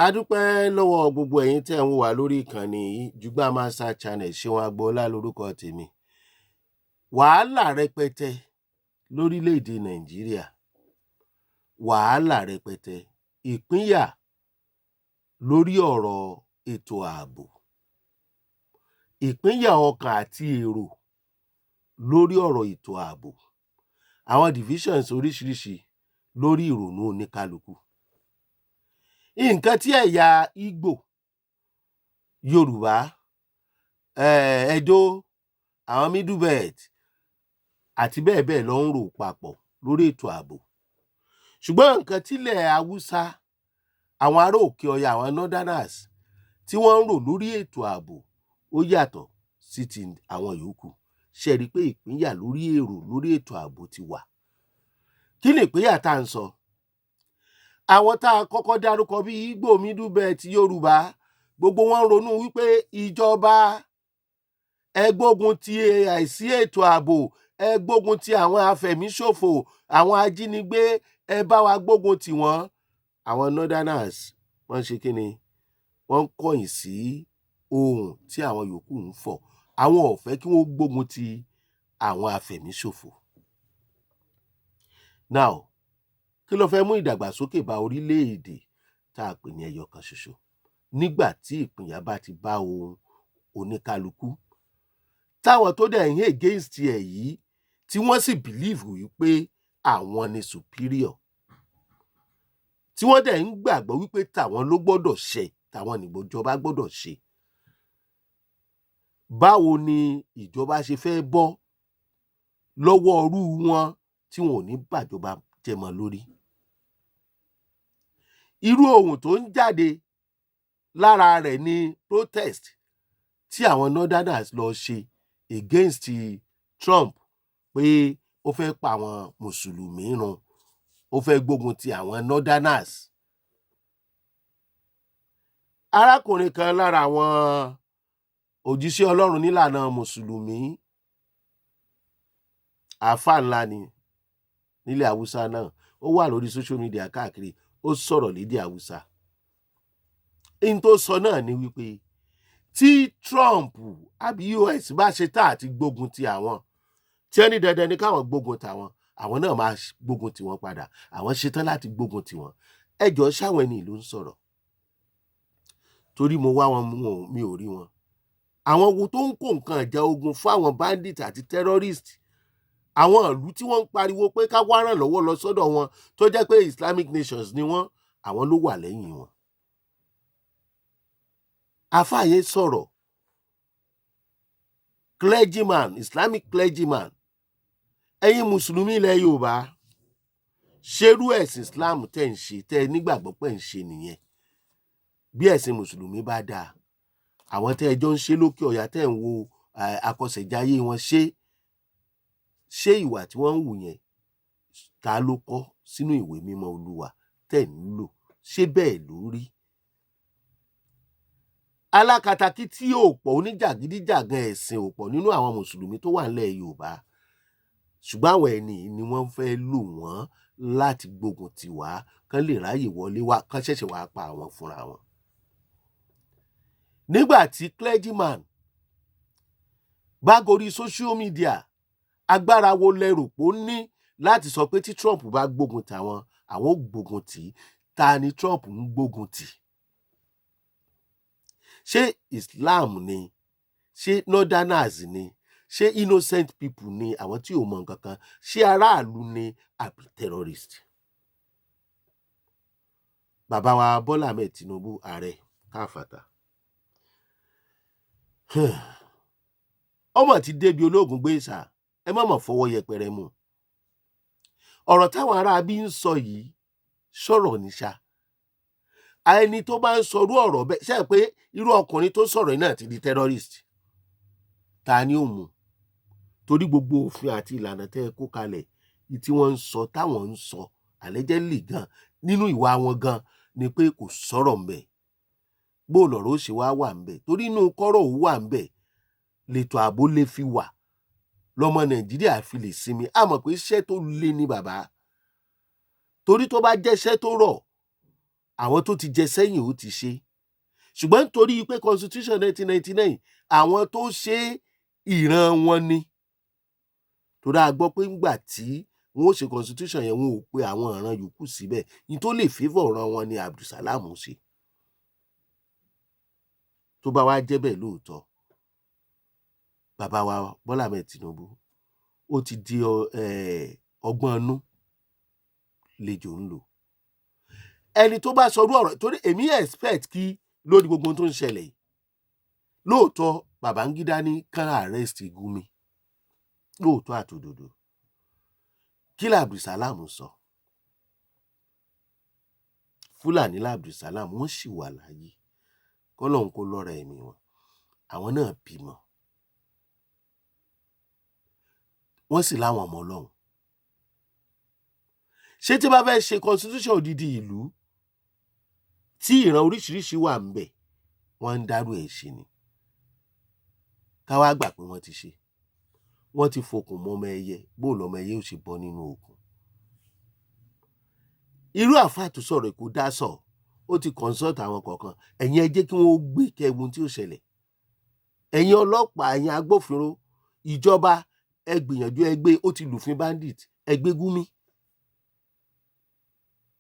A dúpẹ́ lọ́wọ́ gbogbo ẹ̀yin tẹ́ ń wò wá lórí ìkànnì yìí. Jùgbà Master Channel, Ṣeun Agboola lórúkọ tèmi. Wàhálà rẹpẹtẹ lórílẹ̀-èdè Nàìjíríà. Wàhálà rẹpẹtẹ. Ìpínyà lórí ọ̀rọ̀ ètò ààbò. Ìpínyà ọkàn àti èrò lórí ọ̀rọ̀ ètò ààbò. Àwọn divisions oríṣiríṣi lórí ìrònú oníkálukú. Nǹkan tí ẹ̀yà Ìgbò, Yorùbá, Ẹdó, àwọn Middle Belt àti bẹ́ẹ̀ bẹ́ẹ̀ lọ ń rò papọ̀ lórí ètò ààbò. Ṣùgbọ́n nǹkan tílẹ̀ Haúsá, àwọn ará òkè ọya, àwọn Northerners tí wọ́n ń rò lórí ètò ààbò ó yàtọ̀ sí ti àwọn yòókù. Ṣé ẹ rí i pé ìpínyà lórí èrò lórí ètò ààbò ti wà? Kí ni ìpínyà tá à ń sọ? Àwọn tá a kọ́kọ́ dárúkọ bíi Ìgbò, Middle Belt, Yorùbá, gbogbo wọn ń ronú wípé ìjọba ẹ gbógun ti àìsí ètò ààbò, ẹ gbógun ti àwọn afẹ̀míṣòfò, àwọn ajínigbé, ẹ bá wa gbógun tì wọ́n. Àwọn Northerners wọ́n ṣe kí ni? Wọ́n ń kọ̀yìn sí ohùn tí àwọn yòókù ń fọ̀. Àwọn ò fẹ́ kí wọ́n gbógun ti àwọn afẹ̀míṣòfò. Now, kí ló fẹ́ mú ìdàgbàsókè bá orílẹ̀-èdè tá a pè ní ẹyọ kan ṣoṣo nígbà tí ìpínyà bá ti bá ohun oníkálukú? Táwọn tó dẹ̀ ń against ẹ̀ yìí tí wọ́n sì believe wípé àwọn ni superior, tí wọ́n dẹ̀ ń gbàgbọ́ wípé tàwọn ló gbọ́dọ̀ ṣe, tàwọn nìjọba gbọ́dọ̀ ṣe. Báwo ni ìjọba ṣe fẹ́ bọ́ lọ́wọ́ irú wọn tí wọn ò ní bàjọba jẹ́ mọ́ lórí? Irú ohun tó ń jáde lára rẹ̀ ni protest tí àwọn Northerners lọ ṣe against Trump pé ó fẹ́ pa àwọn mùsùlùmí run, ó fẹ́ gbógun ti àwọn Northerners. Arákùnrin kan lára àwọn òjíṣẹ́ Ọlọ́run nílànà mùsùlùmí, àáfàá ńlá ni nílẹ̀ Haúsá náà, ó wà lórí social media káàkiri, ó sọ̀rọ̀ lédè Haúsá. In tó sọ náà ni wípé tí Trump àbí US bá ṣe tá àti gbógun ti àwọn, tí ẹni dandan ni káwọn gbógun tàwọn, àwọn náà máa gbógun ti wọn padà, àwọn ṣetán láti gbógun ti wọn. Ẹjọ́ ṣáwọn ẹni ìlú ń sọ̀rọ̀? Torí mo wá wọn mi ò rí wọn. Àwọn wo tó ń kó nǹkan ìjà ogun fún àwọn bandit àti terrorist, àwọn ìlú tí wọ́n ń pariwo pé ká wá ràn lọ́wọ́ lọ sọ́dọ̀ wọn tó jẹ́ pé Islamic nations ni wọ́n, àwọn ló wà lẹ́yìn wọn. Afáyé sọ̀rọ̀, clergyman, Islamic clergyman, ẹ̀yin mùsùlùmí ilẹ̀ Yorùbá, ṣerú ẹ̀sìn Islam tẹ́ ń ṣe, tẹ́ nígbàgbọ́ pé ń ṣe nìyẹn. Bí ẹ̀sìn mùsùlùmí bá dáa, àwọn tẹ́ ẹjọ́ ń ṣe lókè ọ̀yà tẹ́ ń wo àkọsẹ̀jáyé wọn, ṣé ìwà tí wọ́n ń wù yẹn ta ló kọ́ sínú ìwé mímọ́ Olúwa tẹ́ ń lò? Ṣé bẹ́ẹ̀ ló rí? Alákatakí tí ò pọ̀, oníjàgídíjàgan ẹ̀sìn ò pọ̀ nínú àwọn mùsùlùmí tó wà nílẹ̀ Yorùbá, ṣùgbọ́n àwọn ẹni ni wọ́n fẹ́ lò wọ́n láti gbógun tì wá, kán lè ráyè wọlé wá, kán ṣẹ̀ṣẹ̀ wá pa àwọn fúnra wọn. Nígbà tí clergyman bá gorí social media, agbára wo lẹ rò pé ó ní láti sọ pé tí Trump bá gbógun tàwọn, àwọn ò gbógun tì í? Ta ni Trump ń gbógun tì? Ṣé Islam ni? Ṣé Northerners ni? Ṣé innocent people ni, àwọn tí ò mọ nǹkan kan? Ṣé aráàlú ni àbí terrorist? Bàbá wa Bọ́lá Ahmed Tinubu, ààrẹ káfàtà, ọmọ ti débi ológun gbé ìsà, ẹ má mọ̀ fọwọ́ yẹpẹrẹ mú. Ọ̀rọ̀ táwọn ará bí ń sọ yìí sọ̀rọ̀ ní ṣá. Ẹni tó bá ń sọrú ọ̀rọ̀ bẹ́ẹ̀, ṣe pé irú ọkùnrin tó sọ̀rọ̀ yìí náà ti di terrorist. Ta ni ó mú? Torí gbogbo òfin àti ìlànà tẹ́ ẹ kó kalẹ̀ tí wọ́n ń sọ, táwọn ń sọ allegedly gan nínú ìwà wọn gan ni pé kò sọ̀rọ̀ ńbẹ̀. Bó lọ̀rọ̀ ó ṣe wá wà ńbẹ̀? Torí inú kọ́rọ̀ ó wà ńbẹ̀ lètò ààbò lè fi wà, lọ́mọ Nàìjíríà fi lè sinmi. A mọ̀ pé iṣẹ́ tó le ni bàbá, torí tó bá jẹ́ iṣẹ́ tó rọ̀ àwọn tó ti jẹ sẹ́yìn ó ti ṣe ṣùgbọ́n nítorí pé constitution 1999 àwọn tó ṣe ìran wọn ni torí a gbọ́ pé ńgbà tí wọ́n ó ṣe constitution yẹn wọn ò pe àwọn ìran yòókù síbẹ̀ ní tó lè favour ọ̀ràn wọn ni Abdulsalam ṣe tó bá wá jẹ́ bẹ́ẹ̀ lóòótọ́ bàbá wa Bọ́lá Ahmed Tinubu ó ti di ọgbọ́n inú lejò ń lò ẹni tó bá sọrú ọ̀rọ̀ torí èmi expect kí lórí gbogbo tó ń ṣẹlẹ̀ yìí lóòótọ́ Babangida ní kán arrest Gumi lóòótọ́ àtòdodo kí l'Abdulsalam sọ Fúlàní l'Abdulsalam wọ́n sì wà láyé kọ́lọ́hún kó lọ́ra ẹ̀mí wọn àwọn náà bímọ wọ́n sì láwọn ọmọ Ọlọ́run ṣé tí bá fẹ́ ṣe constitution odidi ìlú tí ìran oríṣiríṣi wà ń bẹ̀ wọ́n ń dárú ẹ̀ ṣe ni ká wá gbà pé wọ́n ti ṣe wọ́n ti fokùn mọ́ ọmọ ẹyẹ bóòlù ọmọ ẹyẹ ò ṣe bọ́ nínú òkun irú àfáà tó sọ̀rọ̀ kò dá sọ ó ti consult àwọn kọ̀ọ̀kan ẹ̀yin ẹ jẹ́ kí wọ́n gbé kẹ́gun tí ó ṣẹlẹ̀ ẹ̀yin ọlọ́pàá ẹ̀yin agbófinró ìjọba ẹ gbìyànjú ẹ gbé ó ti lùfín bandit ẹ gbé Gúmí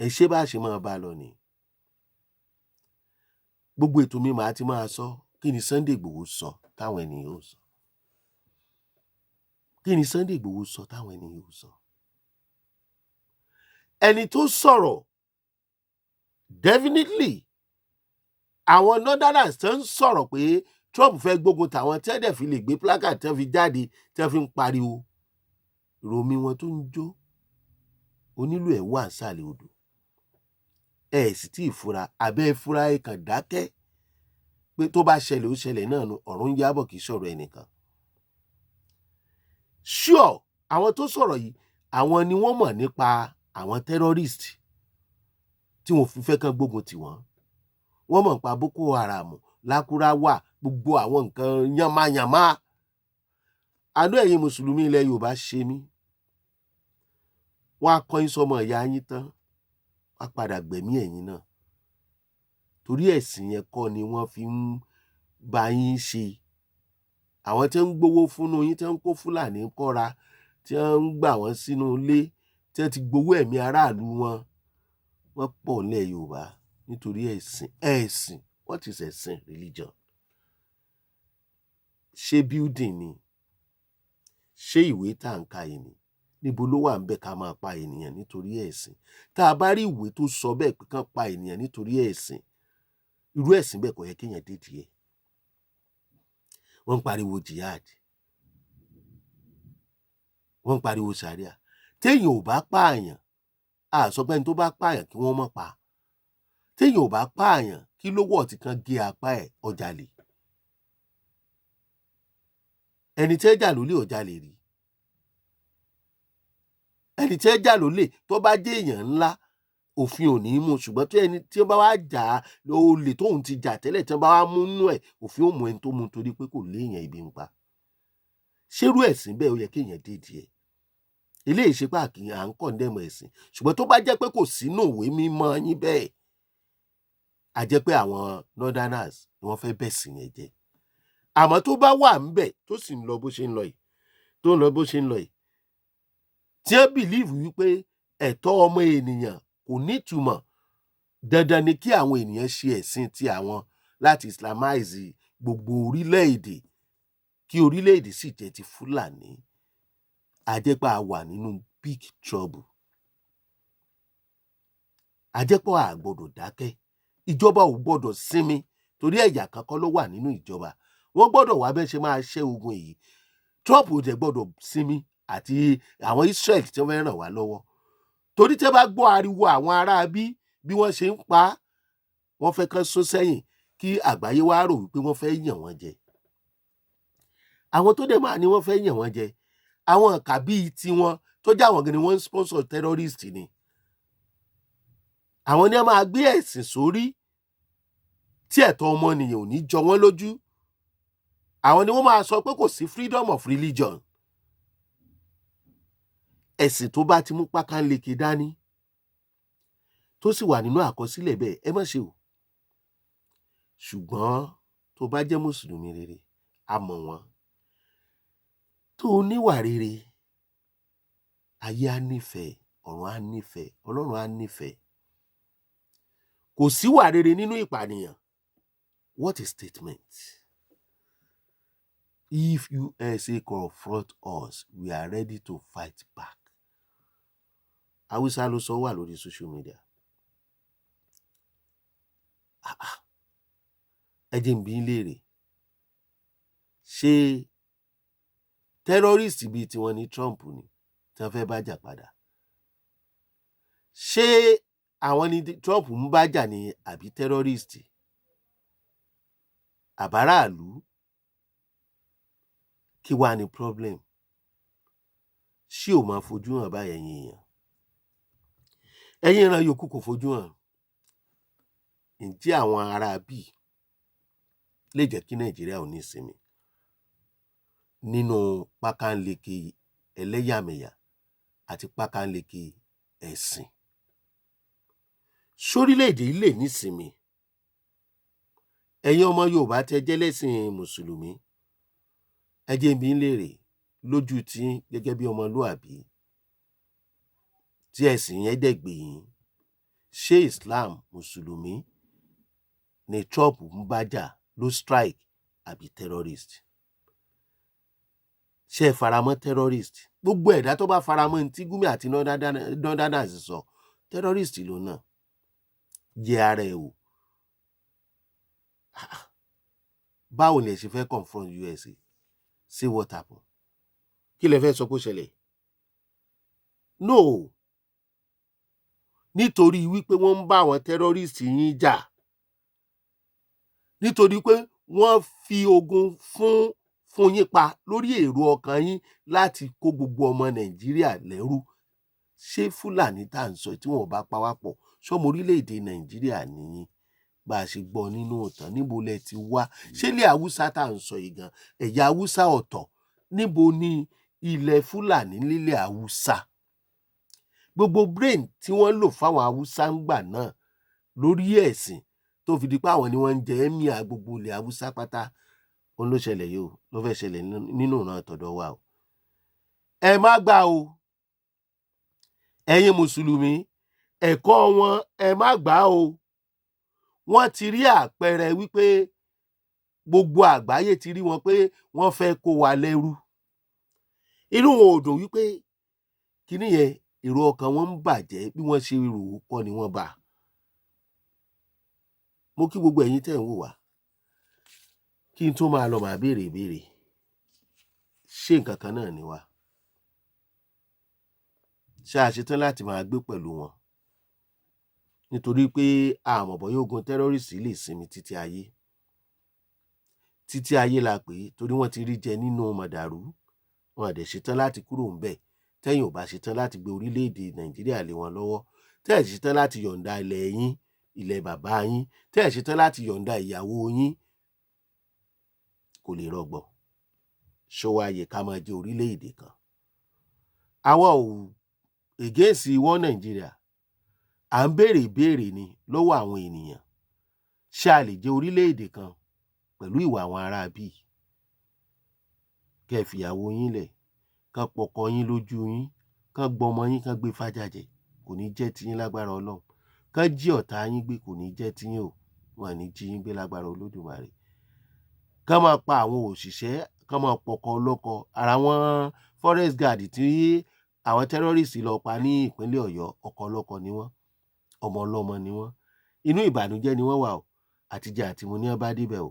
ẹ ṣe bá ṣe máa bá lọ ni gbogbo ètò mi màá ti máa sọ kí ni Sunday Igboho sọ táwọn ènìyàn ò sọ kí ni Sunday Igboho sọ táwọn ènìyàn ò sọ ẹni tó sọ̀rọ̀ definitely àwọn northerners tó ń sọ̀rọ̀ pé Trump fẹ́ gbógun tàwọn tẹ́lẹ̀ fi lè gbé placard tẹ́ fi jáde tẹ́ fi ń pariwo romi wọn tó ń jó onílù ẹ̀ wà sàlẹ̀ odò ẹ̀ sì tí ì fura abẹ́ fura ẹ̀ kàn dákẹ́ pé tó bá ṣẹlẹ̀ ó ṣẹlẹ̀ náà nu ọ̀run yábọ̀ kì í sọ̀rọ̀ ẹnìkan sure àwọn tó sọ̀rọ̀ yìí àwọn ni wọ́n mọ̀ nípa àwọn terrorist tí wọ́n fi fẹ́ kán gbógun tì wọ́n mọ̀ nípa Boko Haram Lakurawa gbogbo àwọn nǹkan yánmáyánmá àánú ẹ̀yin mùsùlùmí ilẹ̀ Yorùbá ṣe mí wọ́n á kọyín sọmọ ìyá yín tán wọ́n á padà gbẹ̀mí ẹ̀yin náà torí ẹ̀sìn yẹn kọ́ ni wọ́n fi ń bá yín ṣe àwọn tí ń gbowó fúnnu yín tí ń kó Fúlàní kọ́ra tí ń gbà wọ́n sínú ilé tí wọ́n ti gbowó ẹ̀mí aráàlú wọn wọ́n pọ̀ nílẹ̀ Yorùbá nítorí ẹ̀sìn what is ẹ̀sìn religion ṣé building ni ṣé ìwé tá à ń ka yìí ni níbo ló wà ń bẹ ká máa pa ènìyàn nítorí ẹ̀sìn tá a bá rí ìwé tó sọ bẹ́ẹ̀ pé kán pa ènìyàn nítorí ẹ̀sìn irú ẹ̀sìn bẹ́ẹ̀ kò yẹ kéèyàn dédìí ẹ̀ wọ́n ń pariwo jihad wọ́n ń pariwo sharia téèyàn ò bá pààyàn a sọ pé ẹni tó bá pààyàn kí wọ́n má pa téèyàn ò bá pààyàn kí ló wọ̀ tí kan gé apá ẹ̀ ọ̀jalè ẹni tí ẹ jà lólè ọ̀jalè rí ẹni tí ẹ jà lólè tó bá jẹ́ èèyàn ńlá òfin ò ní í mú ṣùgbọ́n tí ẹni tí ó bá wá jà á olè tóun ti jà tẹ́lẹ̀ tí wọ́n bá wá mú nú ẹ̀ òfin ò mú ẹni tó mú torí pé kò léèyàn ibi ń pa ṣérú ẹ̀sìn bẹ́ẹ̀ ó yẹ kéèyàn dédìí ẹ̀ eléyìí ṣe pé à ń kọ̀ndẹ́mù ẹ̀sìn ṣùgbọ́n tó bá jẹ́ pé kò sínú ìwé mímọ́ yín bẹ́ẹ̀ a jẹ́ pé àwọn northerners ni wọ́n fẹ́ bẹ̀sìn yẹn jẹ́ àmọ́ tó bá wà ń bẹ̀ tó sì ń lọ bó ṣe ń lọ yìí tó ń lọ bó ṣe ń lọ yìí tí wọ́n bìlíìfù wípé ẹ̀tọ́ ọmọ ènìyàn kò nítumọ̀ dandan ni kí àwọn ènìyàn ṣe ẹ̀sìn ti àwọn láti islamize gbogbo orílẹ̀-èdè kí orílẹ̀-èdè sì jẹ́ ti Fúlàní a jẹ́ pé a wà nínú big trouble a jẹ́ pé a gbọ́dọ̀ dákẹ́ ìjọba ò gbọ́dọ̀ sinmi torí ẹ̀yà kankan ló wà nínú ìjọba wọ́n gbọ́dọ̀ wá bẹ́ẹ̀ ṣe máa ṣẹ́ ogun èyí Trump ò jẹ́ gbọ́dọ̀ sinmi àti àwọn Israel tí wọ́n fẹ́ ràn wá lọ́wọ́ torí tí wọ́n bá gbọ́ ariwo àwọn ará bí wọ́n ṣe ń pa á wọ́n fẹ́ kán sún sẹ́yìn kí àgbáyé wá rò wípé wọ́n fẹ́ yàn wọ́n jẹ àwọn tó dẹ̀ máa ní wọ́n fẹ́ yàn wọ́n jẹ àwọn ìkà bíi tiwọn tó jẹ́ àwọn gan ni wọ́n ń sponsor terrorist ni àwọn ni a máa gbé ẹ̀sìn sórí tí ẹ̀tọ́ ọmọnìyàn ò ní jọ wọ́n lójú àwọn ni wọ́n máa sọ pé kò sí freedom of religion ẹ̀sìn tó bá ti mú pákánleke dání tó sì wà nínú àkọsílẹ̀ bẹ́ẹ̀ ẹ má ṣe o. Ṣùgbọ́n tó bá jẹ́ mùsùlùmí rere a mọ̀ wọ́n, tó níwà rere ayé á nífẹ̀ẹ́, ọ̀run á nífẹ̀ẹ́, Ọlọ́run á nífẹ̀ẹ́. Kò síwà rere nínú ìpànìyàn. What a statement. If USA confront us, we are ready to fight back. Hausa ló sọ wà lórí social media. Ẹ jẹ́ n bi yín léèrè, ṣé terrorist bíi tiwọn ní Trump ni tí wọ́n fẹ́ bá jà padà? Ṣé àwọn ni Trump ń bá jà ní àbí terrorist? Àbáráàlú? Kí wá ní problem? Ṣé ò máa fojú hàn báyẹn èèyàn? Ẹ̀yin ìran yòókù kò fojú hàn. Ǹjẹ́ àwọn ará bíi lè jẹ́ kí Nàìjíríà ò ní ìsinmi nínú pákánleke ẹlẹ́yàmẹ̀yà àti pákánleke ẹ̀sìn? Ṣórílẹ̀-èdè yìí lè nísinmi? Ẹ̀yin ọmọ Yorùbá tẹ́ jẹ́ lẹ́sìn mùsùlùmí, ẹ jẹ́ n bi yín léèrè lójú tí gẹ́gẹ́ bí ọmọlúàbí tí ẹ̀sìn yẹn dẹ̀ gbè yín, ṣé Islam mùsùlùmí ni Trump ń bá jà ló strike àbí terrorist? Ṣé ẹ faramọ́ terrorist? Gbogbo ẹ̀dá tó bá faramọ́ ní tí Gumi àti Northerners sọ, terrorist ló náà. Yẹ ara ẹ̀ wò. Báwo ni ẹ ṣe fẹ́ confront USA? See what happen. Kí lẹ fẹ́ sọ kó ṣẹlẹ̀? No. Nítorí wípé wọ́n ń bá àwọn terrorist yín jà, nítorí pé wọ́n fi ogun fún yín pa lórí èrò ọkàn yín láti kó gbogbo ọmọ Nàìjíríà lẹ́rú. Ṣé Fúlàní tá à ń sọ tí wọn bá pa wá pọ̀, ṣọmọ orílẹ̀-èdè Nàìjíríà nìyí? Bá a ṣe gbọ́ nínú ìtàn, níbo lẹ ti wá? Ṣé ilẹ̀ Haúsá tá à ń sọ yìí gan, ẹ̀yà Haúsá ọ̀tọ̀, níbo ni ilẹ̀ Fúlàní nílẹ̀ Haúsá? Gbogbo brain tí wọ́n lò fáwọn Haúsá ń gbà náà lórí ẹ̀sìn tó fi di pé àwọn ni wọ́n ń jẹ ẹ́míà gbogbo ilẹ̀ Haúsá pátá, òun ló ṣẹlẹ̀ yìí o, ló fẹ́ ṣẹlẹ̀ nínú ìran tọ̀dọ̀ wa o. Ẹ má gbà o, ẹ̀yin mùsùlùmí, ẹ̀kọ́ wọn ẹ má gbà o. Wọ́n ti rí àpẹẹrẹ wípé gbogbo àgbáyé ti rí wọn pé wọ́n fẹ́ kó wa lẹ́rú. Inú wọn ò dùn wípé kíní yẹn èrò ọkàn wọn ń bàjẹ́, bí wọ́n ṣe rò ó kọ́ ni wọ́n bá. Mo kí gbogbo ẹ̀yin tẹ́ ń wò wá. Kí n tó máa lọ máa béèrè ìbéèrè. Ṣé nǹkan kan náà ni wá? Ṣé a ṣetán láti máa gbé pẹ̀lú wọn? Nítorí pé àmọ́ bóyá ogun terrorist lè sinmi títí ayé. Títí ayé la pè é, torí wọ́n ti rí jẹ nínú mọ̀dàrú. Wọn àdẹ̀ ṣetán láti kúrò ńbẹ̀. Tẹ́yìn ò bá ṣetán láti gbé orílẹ̀-èdè Nàìjíríà lé wọn lọ́wọ́. Tẹ́ ẹ̀ ṣetán láti yọ̀ǹda ilẹ̀ yín, ilẹ̀ bàbá yín. Tẹ́ ẹ̀ ṣetán láti yọ̀ǹda ìyàwó yín, kò lè rọgbọ. Ṣó wá yẹ ká máa jẹ orílẹ̀-èdè kan? Àwa ò against ìwọ Nàìjíríà. À ń béèrè ìbéèrè ni lọ́wọ́ àwọn ènìyàn. Ṣé a lè jẹ orílẹ̀-èdè kan pẹ̀lú ìwà àwọn ará bíi? Kẹ́ ẹ fìyàwó yín lẹ̀, kán pọkọ yín lójú yín, kán gbọmọ yín, kán gbé fájàjẹ, kò ní jẹ́ tiyín lágbára Ọlọ́run. Kán jí ọ̀tá yín gbé, kò ní jẹ́ tiyín o, wọn à ní jí yín gbé lágbára Olódùmarè. Kán máa pa àwọn òṣìṣẹ́, kán máa pọkọ ọlọ́kọ. Ara wọn forest guard tí àwọn terrorist lọ pa ní ìpínlẹ̀ Ọ̀yọ́, ọkọ ọlọ́kọ ni wọ́n, ọmọ ọlọ́mọ ni wọ́n. Inú ìbànújẹ́ ni wọ́n wà o, àtijẹ àtimu ní wọ́n bá débẹ̀ o.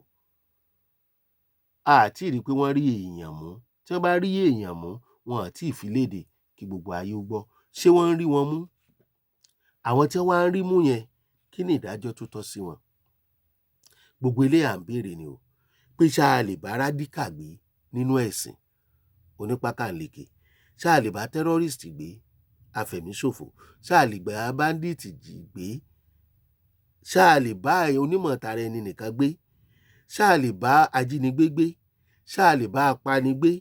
Àti rí pé wọ́n rí èèyàn mú. Tí wọ́n bá rí èèyàn mú, wọn àti ìfiléde kí gbogbo ayé ó gbọ́. Ṣé wọ́n ń rí wọn mú? Àwọn tí wọ́n á rí mú yẹn, kí ni ìdájọ́ tó tọ́ sí wọn? Gbogbo eléyà ń béèrè ni o, pé ṣá a lè bá rádíkà gbé nínú ẹ̀sìn onípákànleke? Ṣá a lè bá terrorist gbé afẹ̀míṣòfò? Ṣá a lè bá bandit gbé? Ṣá a lè bá onímọ̀ tara ẹni nìkan gbé? Ṣá a lè bá ajínigbé gbé? Ṣá a lè bá apani gbé?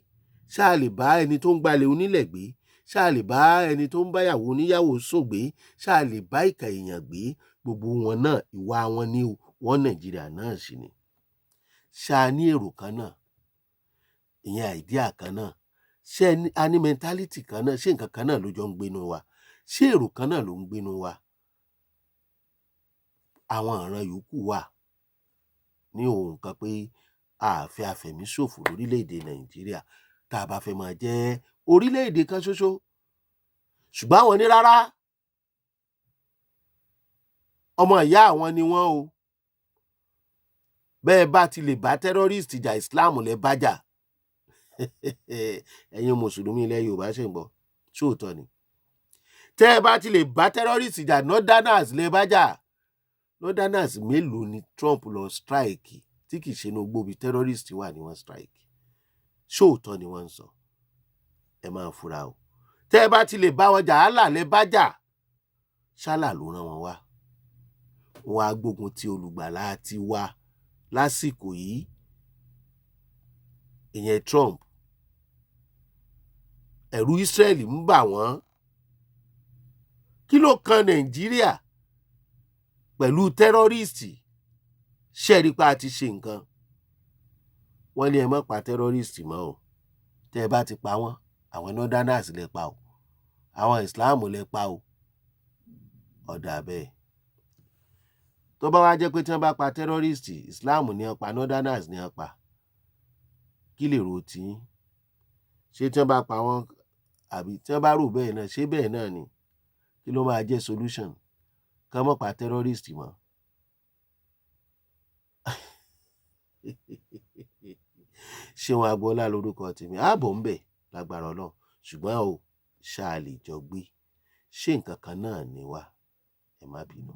Ṣá a lè bá ẹni tó ń gbalẹ̀ onílẹ̀ gbé? ṣáà lè bá ẹni tó ń báyàwó oníyàwó sùn gbé, ṣáà lè bá ìkà èèyàn gbé, gbogbo wọn náà ìwà wọn ní wọn Nàìjíríà náà sì ni. Ṣáà ní èrò kan náà, ìyẹn àìdíà kan náà, ṣé a ní mẹntálítì kan náà, ṣé nǹkan kan náà ló jọ ń gbénu wa, ṣé èrò kan náà ló ń gbénu wa. Àwọn ìran yòókù wà ní ohun kan pé àfẹ́ afẹ̀míṣòfò lórílẹ̀‐èdè Nàìjíríà tá a bá fẹ́ máa jẹ́ orílẹ̀‐èdè kan ṣoṣo, ṣùgbọ́n àwọn ní rárá, ọmọ ìyá àwọn ni wọ́n o. Bẹ́ẹ̀ bá ti lè bá terrorist jà, Islam lẹ bá jà. Ẹ̀yin mùsùlùmí ilẹ̀ Yorùbá ṣe ń gbọ́, ṣóòótọ́ ni. Tẹ́ ẹ bá ti lè bá terrorist jà, northerners lẹ bá jà. Northerners mélòó ni Trump lọ strike tí kì í ṣe inú gbòbí terrorist wà ní wọ́n strike? Ṣóòótọ́ ni wọ́n ń sọ. Ẹ máa fura o. Tẹ́ ẹ bá ti lè bá wọn jà, Allah lẹ bá jà. Ṣálà ló rán wọn wá. Wọ́n á gbógun ti olùgbàlà ti wá lásìkò yìí, ìyẹn Trump. Ẹ̀rù Ísírẹ́lì ń bà wọ́n. Kí ló kan Nàìjíríà pẹ̀lú tẹ́rọ́rìstì? Ṣẹ́rípa ti ṣe nǹkan. Wọ́n ní ẹ má pa tẹ́rọ́rìstì mọ́ o. Tẹ́ ẹ bá ti pa wọ́n, àwọn northerners lẹ pa o, àwọn Islam lẹ pa o. Ọ̀dà bẹ́ẹ̀. Tó bá wá jẹ́ pé tí wọ́n bá pa tẹ́rọ́rìstì, Islam ni wọ́n pa, northerners ni wọ́n pa, kí lè rò tí? Ṣé tí wọ́n bá pa wọ́n, àbí tí wọ́n bá rò bẹ́ẹ̀ náà, ṣé bẹ́ẹ̀ náà ni? Kí ló máa jẹ́ solution? Ká má pa terrorist mọ́. Ṣéun Agboola lórúkọ tèmi, ààbò ń bẹ lágbára Ọlọ́run, ṣùgbọ́n o ṣáà lè jọ gbé. Ṣé nǹkan kan náà ni wá? Ẹ má bínú.